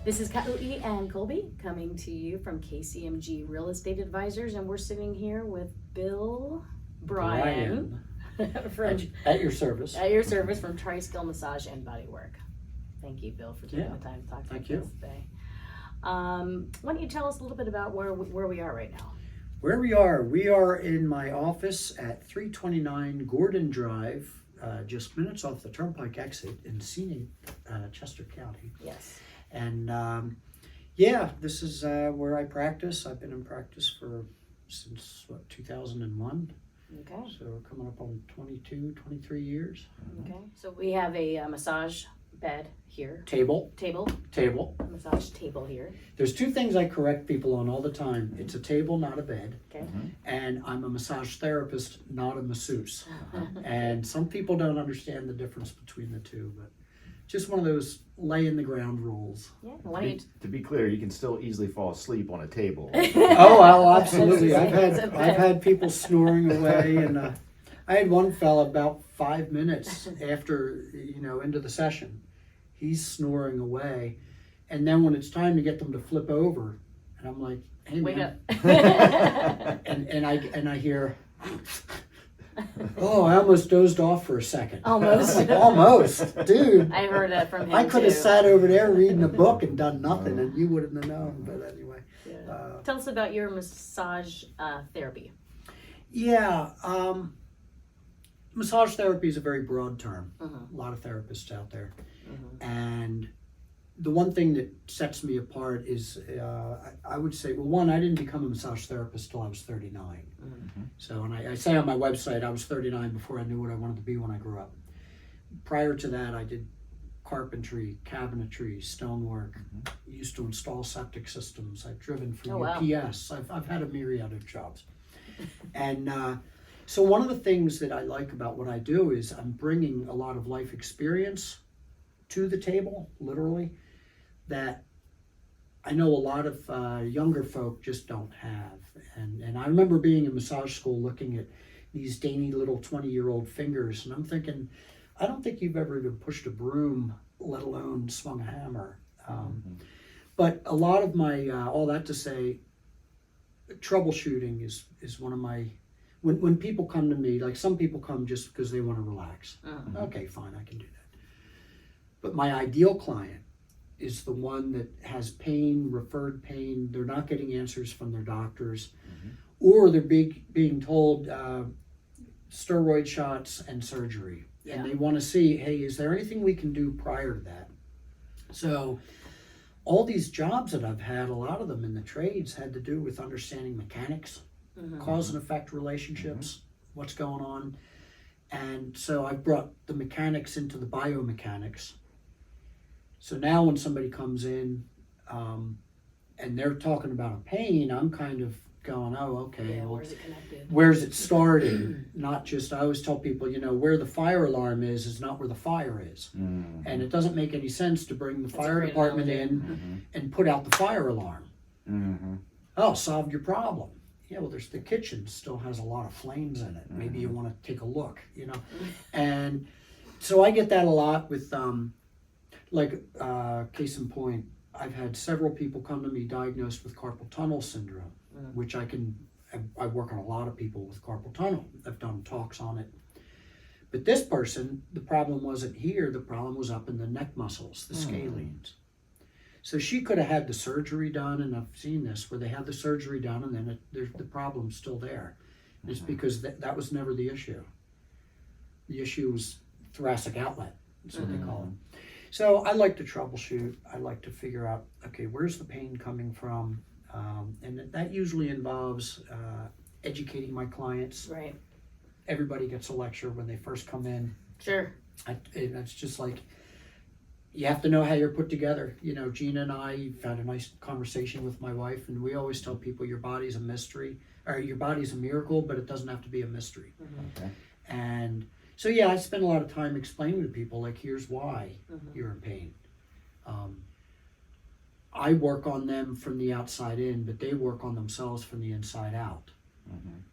This is Kaui and Colby coming to you from KCMG Real Estate Advisors, and we're sitting here with Bill Byran from at your service. At your service from TriScale Massage and Bodywork. Thank you, Bill, for taking the time to talk to us today. Why don't you tell us a little bit about where we are right now? Where we are in my office at 329 Gordon Drive, just minutes off the Turnpike exit in scenic Chester County. Yes. And yeah, this is where I practice. I've been in practice since 2001. Okay. So we're coming up on 22, 23 years. Okay. So we have a massage bed here. Table. Massage table here. There's two things I correct people on all the time. It's a table, not a bed. Okay. And I'm a massage therapist, not a masseuse. And some people don't understand the difference between the two, but just one of those lay in the ground rules. Yeah. To be clear, you can still easily fall asleep on a table. Oh, well, absolutely. I've had people snoring away, and I had one fella about 5 minutes after, into the session. He's snoring away, and then when it's time to get them to flip over, and I'm like, "Hey, wake man," up. and I hear, "Oh, I almost dozed off for a second." Almost. Almost, dude. I heard that from him. I could have too. sat over there reading a book and done nothing, and you wouldn't have known. But anyway, tell us about your massage therapy. Yeah, massage therapy is a very broad term. A lot of therapists out there, and the one thing that sets me apart is I would say, well, one, I didn't become a massage therapist till I was 39. So, and I say on my website, I was 39 before I knew what I wanted to be when I grew up. Prior to that, I did carpentry, cabinetry, stonework, used to install septic systems. I've driven for UPS. I've had a myriad of jobs. And so one of the things that I like about what I do is I'm bringing a lot of life experience to the table, literally, that I know a lot of younger folk just don't have. And I remember being in massage school looking at these dainty little 20-year-old fingers, and I'm thinking, I don't think you've ever even pushed a broom, let alone swung a hammer. But a lot of my, all that to say, troubleshooting is one of my, when people come to me, like some people come just because they want to relax. Okay, fine, I can do that. But my ideal client is the one that has pain, referred pain, they're not getting answers from their doctors, or they're being told steroid shots and surgery. And they want to see, hey, is there anything we can do prior to that? So all these jobs that I've had, a lot of them in the trades had to do with understanding mechanics, cause and effect relationships, what's going on. And so I brought the mechanics into the biomechanics. So now when somebody comes in and they're talking about a pain, I'm kind of going, oh, okay. Yeah, well, where's it connected? Where's it starting? Not just, I always tell people, where the fire alarm is not where the fire is. And it doesn't make any sense to bring the fire department in and put out the fire alarm. Oh, solved your problem. Yeah, well, there's the kitchen still has a lot of flames in it. Maybe you want to take a look, And so I get that a lot with, case in point, I've had several people come to me diagnosed with carpal tunnel syndrome, which I work on a lot of people with carpal tunnel. I've done talks on it. But this person, the problem wasn't here, the problem was up in the neck muscles, the scalenes. So she could have had the surgery done, and I've seen this, where they had the surgery done and then the problem's still there. And it's because that was never the issue. The issue was thoracic outlet, that's what they call them. So I like to troubleshoot. I like to figure out, okay, where's the pain coming from? And that usually involves educating my clients. Right. Everybody gets a lecture when they first come in. Sure. It's just like, you have to know how you're put together. Gina and I had a nice conversation with my wife, and we always tell people your body's a mystery, or your body's a miracle, but it doesn't have to be a mystery. Okay. And so, yeah, I spend a lot of time explaining to people, like, here's why you're in pain. I work on them from the outside in, but they work on themselves from the inside out.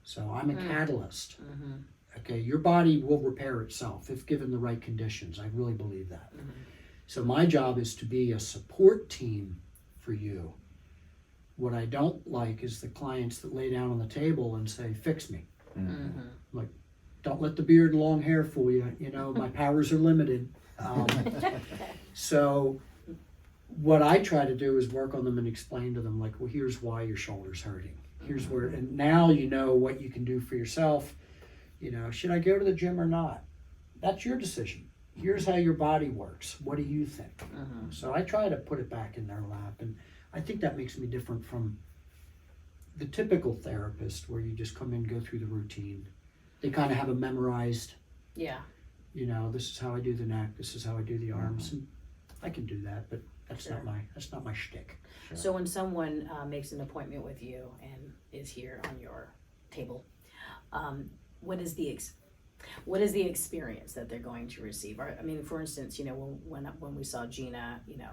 So I'm a catalyst. Okay, your body will repair itself if given the right conditions. I really believe that. So my job is to be a support team for you. What I don't like is the clients that lay down on the table and say, fix me. Like, don't let the beard and long hair fool you. You know, my powers are limited. So what I try to do is work on them and explain to them, like, well, here's why your shoulder's hurting. Here's where, and now you know what you can do for yourself. You know, should I go to the gym or not? That's your decision. Here's how your body works. What do you think? So I try to put it back in their lap, and I think that makes me different from the typical therapist where you just come in, go through the routine. They kind of have a memorized, Yeah. you know, this is how I do the neck, this is how I do the arms, and I can do that, but that's Sure. not my shtick. So when someone makes an appointment with you and is here on your table, what is the experience that they're going to receive? I mean, for instance, you know, when we saw Gina, you know,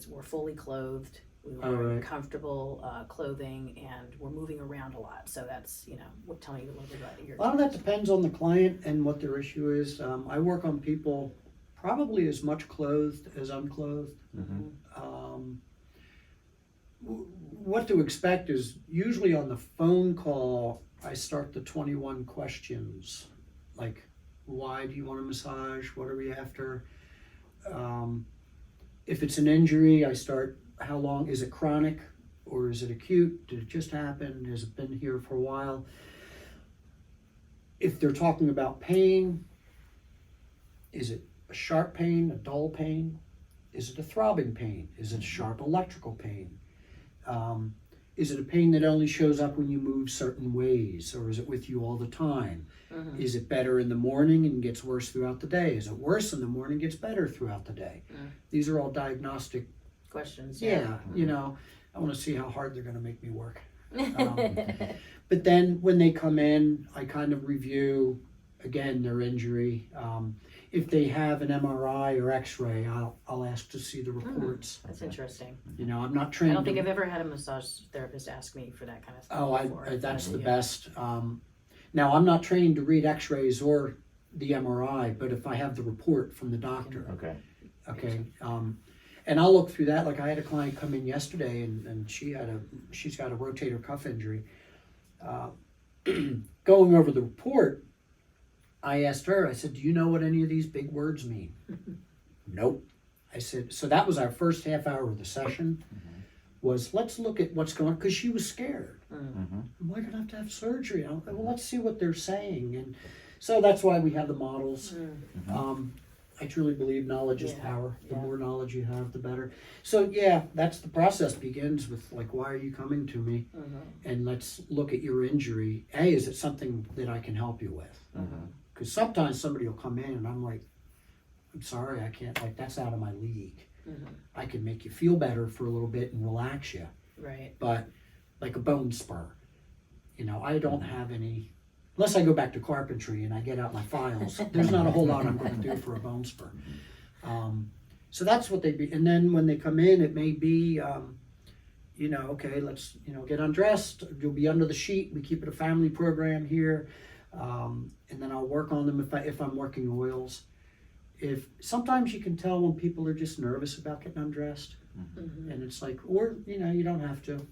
we're fully clothed, we were wearing comfortable clothing, and we're moving around a lot. So that's, you know, tell me a little bit about your. A lot of that depends on the client and what their issue is. I work on people probably as much clothed as unclothed. What to expect is usually on the phone call, I start the 21 questions, like, why do you want a massage? What are we after? If it's an injury, I start, how long, is it chronic or is it acute? Did it just happen? Has it been here for a while? If they're talking about pain, is it a sharp pain, a dull pain? Is it a throbbing pain? Is it a sharp electrical pain? Is it a pain that only shows up when you move certain ways, or is it with you all the time? Is it better in the morning and gets worse throughout the day? Is it worse in the morning, gets better throughout the day? These are all diagnostic questions. Yeah, you know, I want to see how hard they're going to make me work. But then when they come in, I kind of review, again, their injury. If they have an MRI or X-ray, I'll ask to see the reports. That's interesting. You know, I'm not trained. I don't think I've ever had a massage therapist ask me for that kind of stuff. Oh, that's the best. Now, I'm not trained to read X-rays or the MRI, but if I have the report from the doctor. Okay. And I'll look through that. Like, I had a client come in yesterday, and she's got a rotator cuff injury. Going over the report, I asked her, I said, do you know what any of these big words mean? Nope. I said, so that was our first half hour of the session, was let's look at what's going on, because she was scared. Am I going to have surgery? Well, let's see what they're saying. And so that's why we have the models. I truly believe knowledge is power. The more knowledge you have, the better. So yeah, that's the process begins with, like, why are you coming to me? And let's look at your injury. Is it something that I can help you with? Because sometimes somebody will come in and I'm like, I'm sorry, I can't, like, that's out of my league. I can make you feel better for a little bit and relax you. Right. But like a bone spur, you know, I don't have any, unless I go back to carpentry and I get out my files, there's not a whole lot I'm going to do for a bone spur. So that's what they be. And then when they come in, it may be, you know, okay, let's, you know, get undressed. You'll be under the sheet. We keep it a family program here. And then I'll work on them if I'm working oils. Sometimes you can tell when people are just nervous about getting undressed. And it's like, or, you know, you don't have to.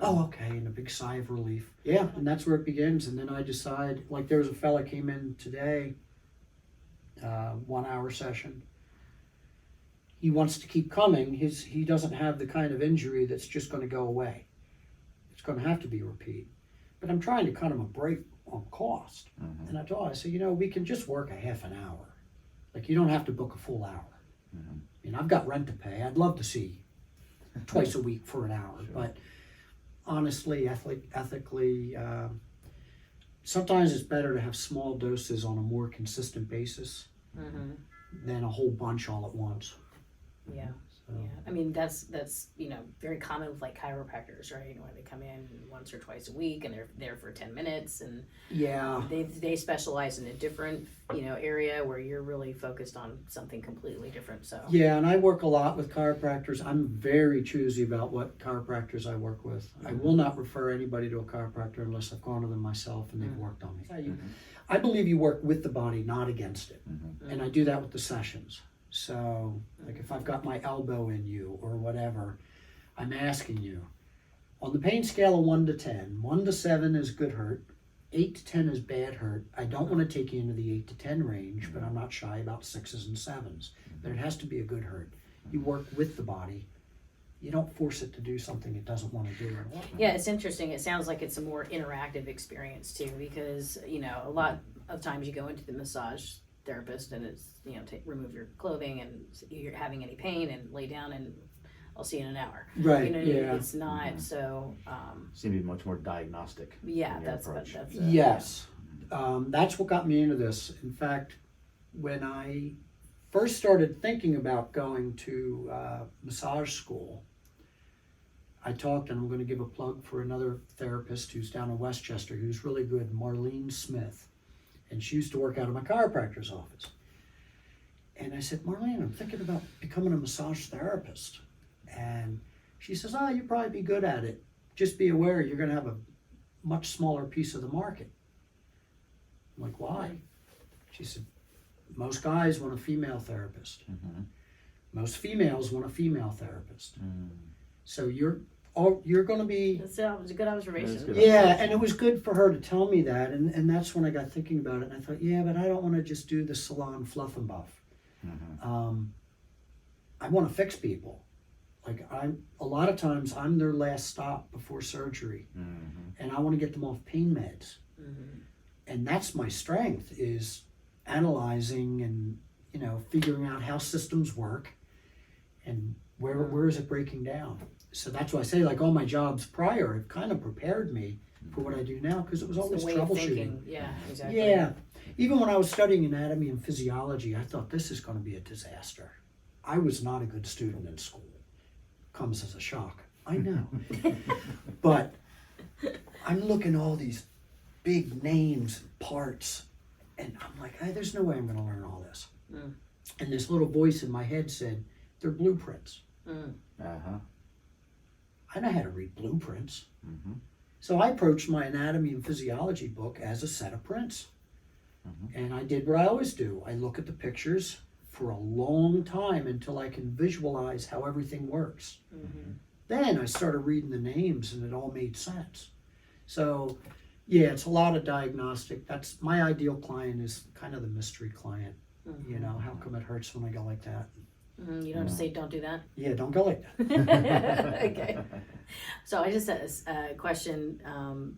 Oh, okay, and a big sigh of relief. Yeah, and that's where it begins. And then I decide, like, there was a fella came in today, 1 hour session. He wants to keep coming. He doesn't have the kind of injury that's just going to go away. It's going to have to be a repeat. But I'm trying to cut him a break on cost. And I told him, I said, you know, we can just work a half an hour. Like, you don't have to book a full hour. I mean, I've got rent to pay. I'd love to see twice a week for an hour. But honestly, ethically, sometimes it's better to have small doses on a more consistent basis than a whole bunch all at once. Yeah. Yeah, I mean, that's you know, very common with, like, chiropractors, right? Where they come in once or twice a week and they're there for 10 minutes, and they specialize in a different, you know, area where you're really focused on something completely different. So yeah, and I work a lot with chiropractors. I'm very choosy about what chiropractors I work with. I will not refer anybody to a chiropractor unless I've gone to them myself and they've worked on me. I believe you work with the body, not against it, and I do that with the sessions. So, like if I've got my elbow in you or whatever, I'm asking you, on the pain scale of 1 to 10, 1 to 7 is good hurt, 8 to 10 is bad hurt. I don't want to take you into the 8 to 10 range, but I'm not shy about 6s and 7s. But it has to be a good hurt. You work with the body. You don't force it to do something it doesn't want to do. Yeah, it's interesting. It sounds like it's a more interactive experience too, because a lot of times you go into the massage therapist and it's remove your clothing and you're having any pain and lay down and I'll see you in an hour. Right. It's not so. Seem to be much more diagnostic. Yeah, that's yes. That's what got me into this. In fact, when I first started thinking about going to massage school, I talked, and I'm going to give a plug for another therapist who's down in Westchester who's really good, Marlene Smith. And she used to work out of my chiropractor's office. And I said, Marlene, I'm thinking about becoming a massage therapist. And she says, you'd probably be good at it. Just be aware you're going to have a much smaller piece of the market. I'm like, why? She said, most guys want a female therapist. Mm-hmm. Most females want a female therapist. So you're going to be... That was a good observation. Yeah, and it was good for her to tell me that. And that's when I got thinking about it. And I thought, yeah, but I don't want to just do the salon fluff and buff. Mm-hmm. I want to fix people. Like a lot of times I'm their last stop before surgery. Mm-hmm. And I want to get them off pain meds. Mm-hmm. And that's my strength, is analyzing and figuring out how systems work and where is it breaking down. So that's why I say, like, all my jobs prior have kind of prepared me for what I do now, because it was always troubleshooting. Yeah, exactly. Yeah, even when I was studying anatomy and physiology, I thought this is going to be a disaster. I was not a good student in school. Comes as a shock, I know. But I'm looking at all these big names and parts, and I'm like, hey, there's no way I'm going to learn all this. And this little voice in my head said, they're blueprints. Uh-huh. I know how to read blueprints. Mm-hmm. So I approached my anatomy and physiology book as a set of prints. Mm-hmm. And I did what I always do. I look at the pictures for a long time until I can visualize how everything works. Mm-hmm. Then I started reading the names and it all made sense. So yeah, it's a lot of diagnostic. That's my ideal client, is kind of the mystery client. Mm-hmm. How come it hurts when I go like that? You don't say don't do that? Yeah, don't go like that. Okay. So I just had a question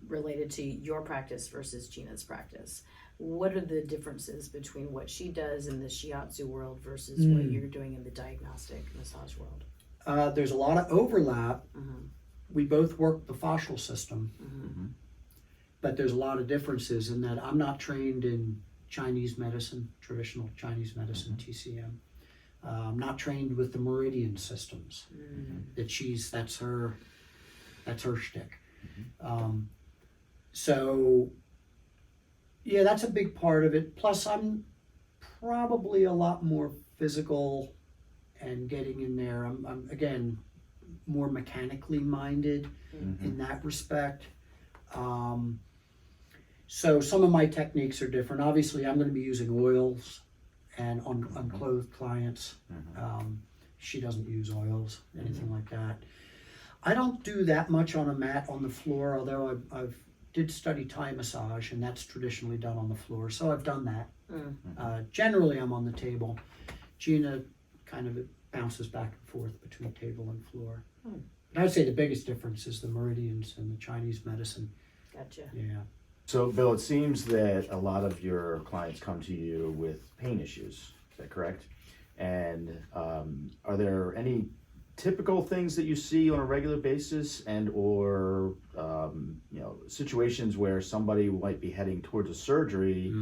related to your practice versus Gina's practice. What are the differences between what she does in the shiatsu world versus what you're doing in the diagnostic massage world? There's a lot of overlap. Mm-hmm. We both work the fascial system, Mm-hmm. but there's a lot of differences in that I'm not trained in Chinese medicine, traditional Chinese medicine, TCM. I'm not trained with the meridian systems. That's her shtick. So yeah, that's a big part of it. Plus I'm probably a lot more physical and getting in there. I'm again more mechanically minded in that respect. So some of my techniques are different. Obviously I'm going to be using oils and on unclothed clients. She doesn't use oils, anything like that. I don't do that much on a mat on the floor, although I've did study Thai massage, and that's traditionally done on the floor, so I've done that. Generally I'm on the table. Gina kind of bounces back and forth between table and floor. But I'd say the biggest difference is the meridians and the Chinese medicine. Gotcha. Yeah. So, Bill, it seems that a lot of your clients come to you with pain issues. Is that correct? And are there any typical things that you see on a regular basis, and or situations where somebody might be heading towards a surgery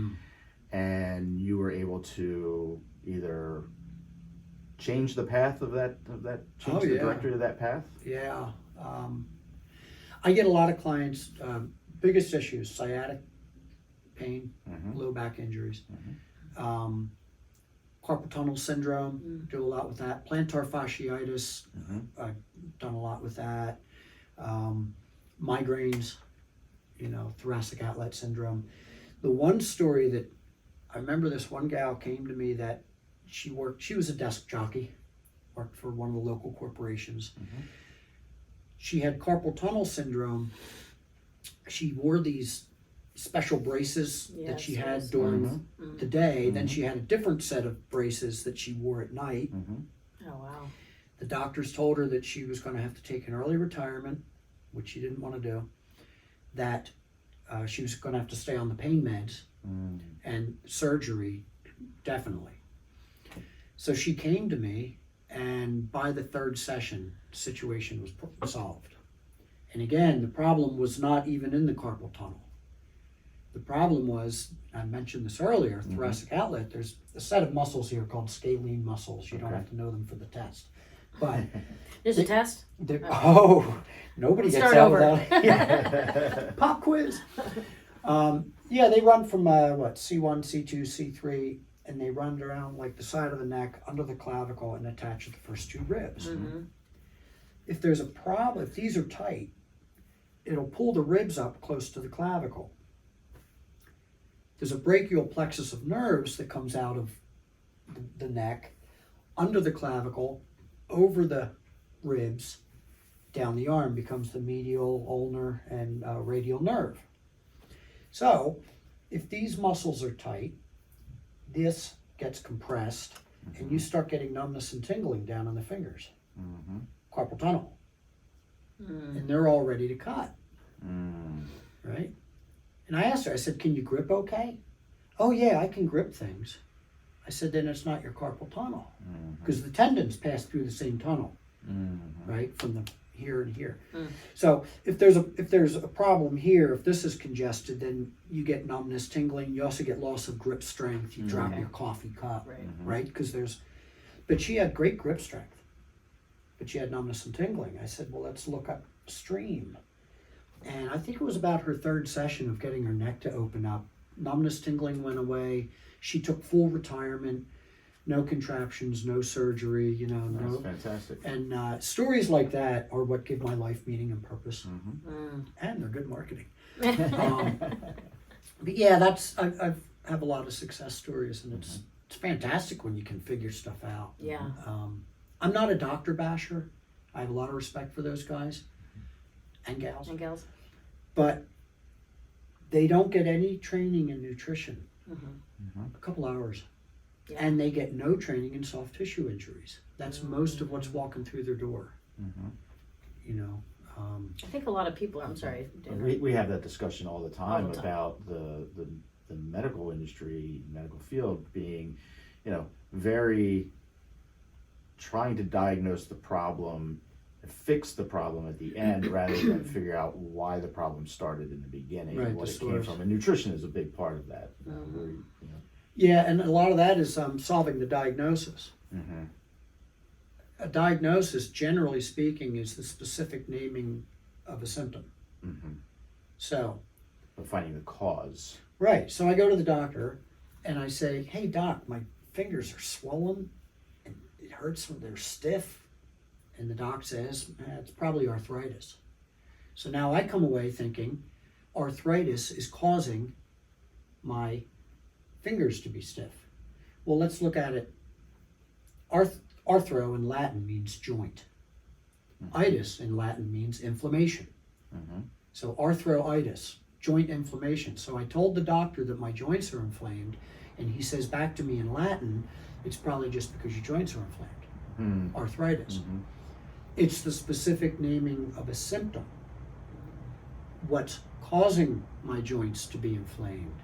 and you were able to either change the path of that change the directory of that path? Yeah. I get a lot of clients, biggest issues, sciatic pain, low back injuries, carpal tunnel syndrome, do a lot with that. Plantar fasciitis, I've done a lot with that. Migraines, thoracic outlet syndrome. The one story that I remember, this one gal came to me that she was a desk jockey, worked for one of the local corporations. She had carpal tunnel syndrome. She wore these special braces that she had during the day. Then she had a different set of braces that she wore at night. Oh, wow. The doctors told her that she was going to have to take an early retirement, which she didn't want to do, that she was going to have to stay on the pain meds, and surgery, definitely. So she came to me, and by the third session, the situation was solved. And again, the problem was not even in the carpal tunnel. The problem was, I mentioned this earlier, thoracic outlet. There's a set of muscles here called scalene muscles. You don't have to know them for the test. But there's a test? Nobody gets Start out over. without it. Pop quiz. Yeah, they run from C1, C2, C3, and they run around like the side of the neck, under the clavicle, and attach to the first two ribs. If there's a problem, if these are tight, it'll pull the ribs up close to the clavicle. There's a brachial plexus of nerves that comes out of the neck, under the clavicle, over the ribs, down the arm, becomes the medial, ulnar, and radial nerve. So, if these muscles are tight, this gets compressed, and you start getting numbness and tingling down on the fingers. Carpal tunnel. And they're all ready to cut. Right? And I asked her, I said, can you grip okay? Oh yeah, I can grip things. I said, then it's not your carpal tunnel. Because the tendons pass through the same tunnel, right? From the here and here. So if there's a problem here, if this is congested, then you get numbness, tingling. You also get loss of grip strength. You drop your coffee cup, right? Because but she had great grip strength, but she had numbness and tingling. I said, well, let's look upstream. And I think it was about her third session of getting her neck to open up. Numbness, tingling went away. She took full retirement, no contraptions, no surgery, That's fantastic. And stories like that are what give my life meaning and purpose. And they're good marketing. But yeah, I have a lot of success stories, and it's fantastic when you can figure stuff out. Yeah. I'm not a doctor basher. I have a lot of respect for those guys and gals. But they don't get any training in nutrition. A couple hours. Yeah. And they get no training in soft tissue injuries. That's most of what's walking through their door. I think a lot of people, I'm sorry. We have that discussion all the time about the medical industry, medical field being, very trying to diagnose the problem, fix the problem at the end rather than figure out why the problem started in the beginning and what it came from. And nutrition is a big part of that. Yeah, and a lot of that is solving the diagnosis. A diagnosis, generally speaking, is the specific naming of a symptom. So, but finding the cause. Right. So I go to the doctor and I say, hey, doc, my fingers are swollen and it hurts when they're stiff. And the doc says, it's probably arthritis. So now I come away thinking arthritis is causing my fingers to be stiff. Well, let's look at it. Arthro in Latin means joint. Itis in Latin means inflammation. So arthritis, joint inflammation. So I told the doctor that my joints are inflamed, and he says back to me in Latin, it's probably just because your joints are inflamed. Arthritis. It's the specific naming of a symptom. What's causing my joints to be inflamed?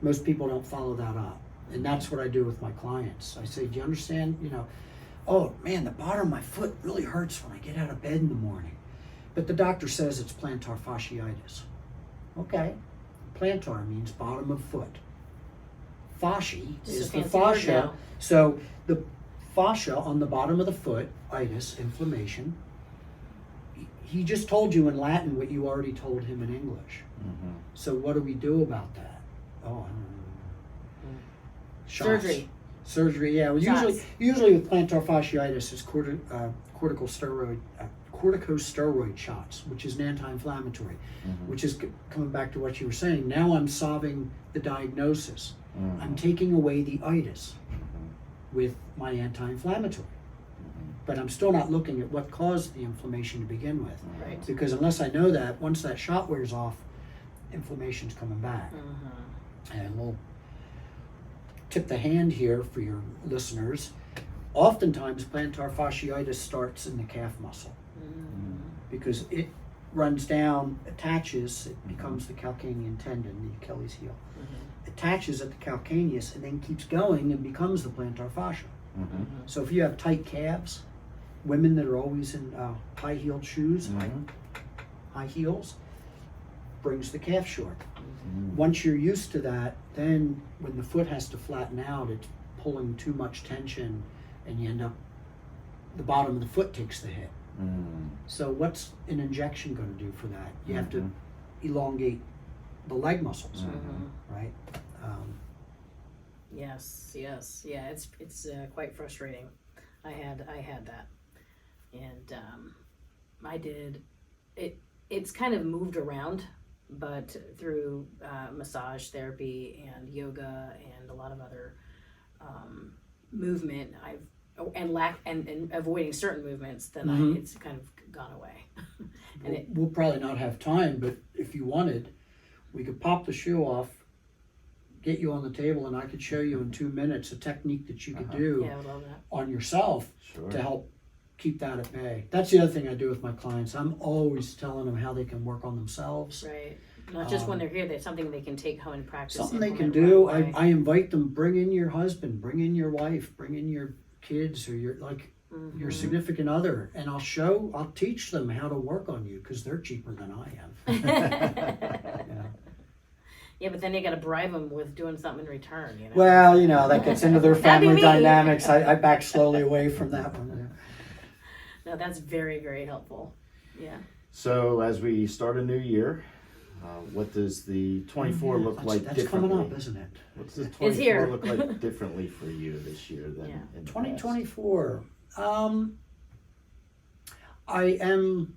Most people don't follow that up. And that's what I do with my clients. I say, do you understand? Oh man, the bottom of my foot really hurts when I get out of bed in the morning. But the doctor says it's plantar fasciitis. Okay. Plantar means bottom of foot. Fasci is the fascia. So the fascia on the bottom of the foot, itis, inflammation. He just told you in Latin what you already told him in English. So what do we do about that? Oh, I don't know. Surgery. Surgery, yeah. Well, usually with plantar fasciitis, it's corticosteroid shots, which is an anti-inflammatory, which is coming back to what you were saying. Now I'm solving the diagnosis. I'm taking away the itis. with my anti-inflammatory. But I'm still not looking at what caused the inflammation to begin with. Right. Because unless I know that, once that shot wears off, inflammation's coming back. And we'll tip the hand here for your listeners. Oftentimes, plantar fasciitis starts in the calf muscle because it runs down, attaches, it becomes the calcanean tendon, the Achilles heel. Attaches at the calcaneus and then keeps going and becomes the plantar fascia. So if you have tight calves, women that are always in high-heeled shoes, high heels, brings the calf short. Once you're used to that, then when the foot has to flatten out, it's pulling too much tension and you end up, the bottom of the foot takes the hit. So what's an injection going to do for that? You have to elongate the leg muscles, right? Yes, yeah. It's quite frustrating. I had that, and I did it. It's kind of moved around, but through massage therapy and yoga and a lot of other movement, and avoiding certain movements, then it's kind of gone away. And we'll probably not have time, but if you wanted, we could pop the shoe off, get you on the table, and I could show you in 2 minutes a technique that you could do I would love that. on yourself to help keep that at bay. That's the other thing I do with my clients. I'm always telling them how they can work on themselves. Right. Not just when they're here, there's something they can take home and practice. Something they can do. I invite them, bring in your husband, bring in your wife, bring in your kids or your significant other, and I'll teach them how to work on you because they're cheaper than I am. Yeah, but then you got to bribe them with doing something in return. You know? Well, that gets into their family dynamics. I back slowly away from that one. No, that's very, very helpful. Yeah. So as we start a new year, what does the 24 look like that's differently? Coming up, isn't it? What does the 24 look like differently for you this year than in the 2024? I am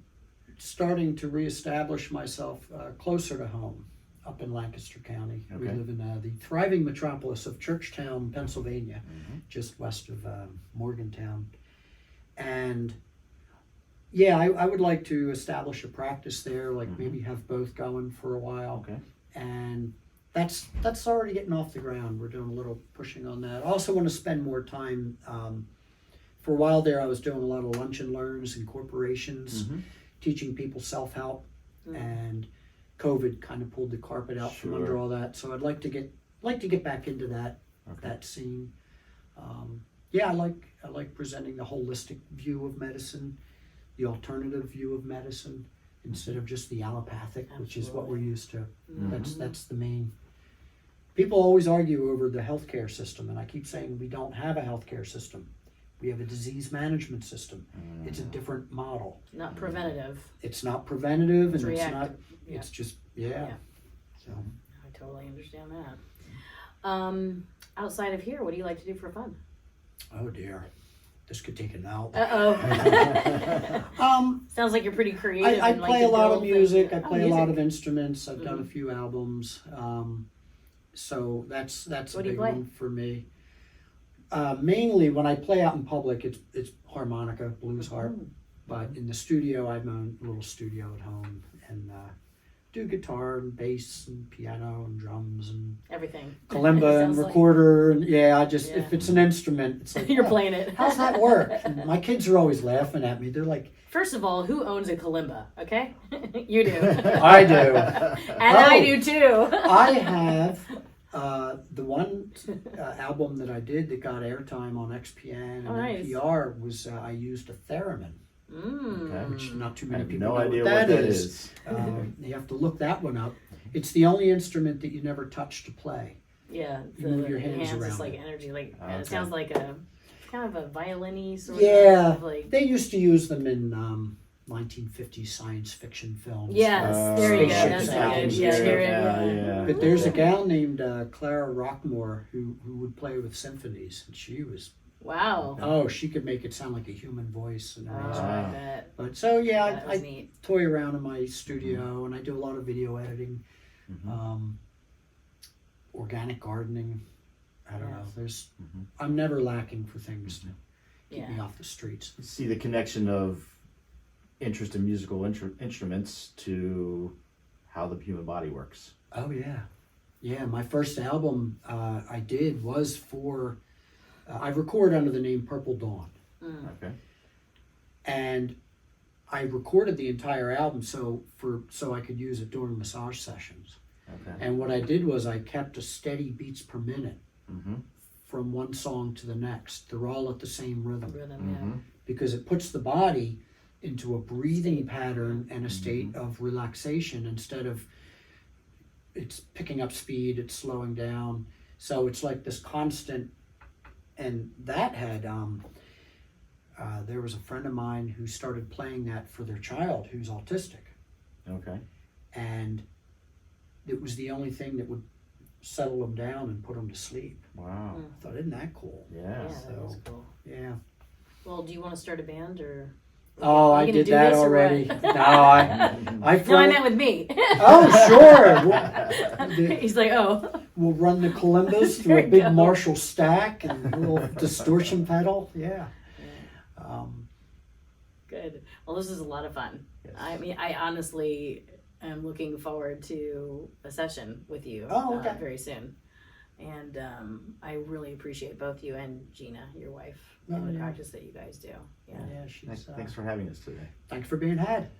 starting to reestablish myself closer to home up in Lancaster County. We live in the thriving metropolis of Churchtown, Pennsylvania, just west of Morgantown. And yeah, I would like to establish a practice there, like maybe have both going for a while. And that's already getting off the ground. We're doing a little pushing on that. I also want to spend more time. For a while there, I was doing a lot of lunch and learns in corporations, teaching people self-help, and COVID kind of pulled the carpet out from under all that. So I'd like to get back into that scene. I like presenting the holistic view of medicine, the alternative view of medicine, instead of just the allopathic, which is what we're used to. That's the main. People always argue over the healthcare system, and I keep saying we don't have a healthcare system. We have a disease management system. It's a different model. Not preventative. It's not preventative, and reactive. it's not. It's just So I totally understand that. Outside of here, what do you like to do for fun? Oh dear, this could take an hour. Sounds like you're pretty creative. I and play like a lot of music. Things. I play a lot of instruments. I've done a few albums. So that's a big one for me. Mainly when I play out in public, it's harmonica, blues harp. But in the studio, I have my own little studio at home and do guitar and bass and piano and drums and everything. Kalimba and recorder and if it's an instrument, it's like you're playing it. How's that work? And my kids are always laughing at me. They're like, first of all, who owns a kalimba? Okay, you do. I do, and I do too. I have. The one album that I did that got airtime on XPN and NPR was I used a theremin, which not too many people know what that is. You have to look that one up. It's the only instrument that you never touch to play. Yeah, you move your hands around. It's like energy, like it sounds like a kind of a violin-y sort of. Yeah, like they used to use them in 1950s science fiction films. Yes, there you go. That's good. Yeah. But there's a gal named Clara Rockmore who would play with symphonies, and she was she could make it sound like a human voice. And I bet. But so I toy around in my studio, and I do a lot of video editing, organic gardening. I don't know. Yes. I'm never lacking for things to keep Yeah. me off the streets. See the connection of interest in musical instruments to how the human body works. Oh yeah, yeah. My first album I did was for. I record under the name Purple Dawn, Okay. and I recorded the entire album so I could use it during massage sessions. Okay. And what I did was I kept a steady beats per minute Mm-hmm. from one song to the next. They're all at the same rhythm Rhythm, because it puts the body into a breathing pattern and a state of relaxation instead of it's picking up speed, it's slowing down. So it's like this constant, and that had there was a friend of mine who started playing that for their child who's autistic, Okay. and it was the only thing that would settle him down and put him to sleep. Wow. I thought, isn't that cool? yeah. Yeah. Yeah, that So- is cool. Yeah. Well, do you want to start a band or? Oh, Are I you gonna did do that this or already. what? No, I No, I fully- meant with me. Oh, sure. We'll, He's like, oh. we'll run the colimbas There through a you big go. Marshall stack and a little distortion pedal. Yeah. Good. Well, this is a lot of fun. Yes. I mean, I honestly am looking forward to a session with you Oh, okay. very soon. And I really appreciate both you and Gina, your wife, Oh, and the yeah. practice that you guys do. Yeah. Yeah. She's, Thanks for having us today. thanks for being had.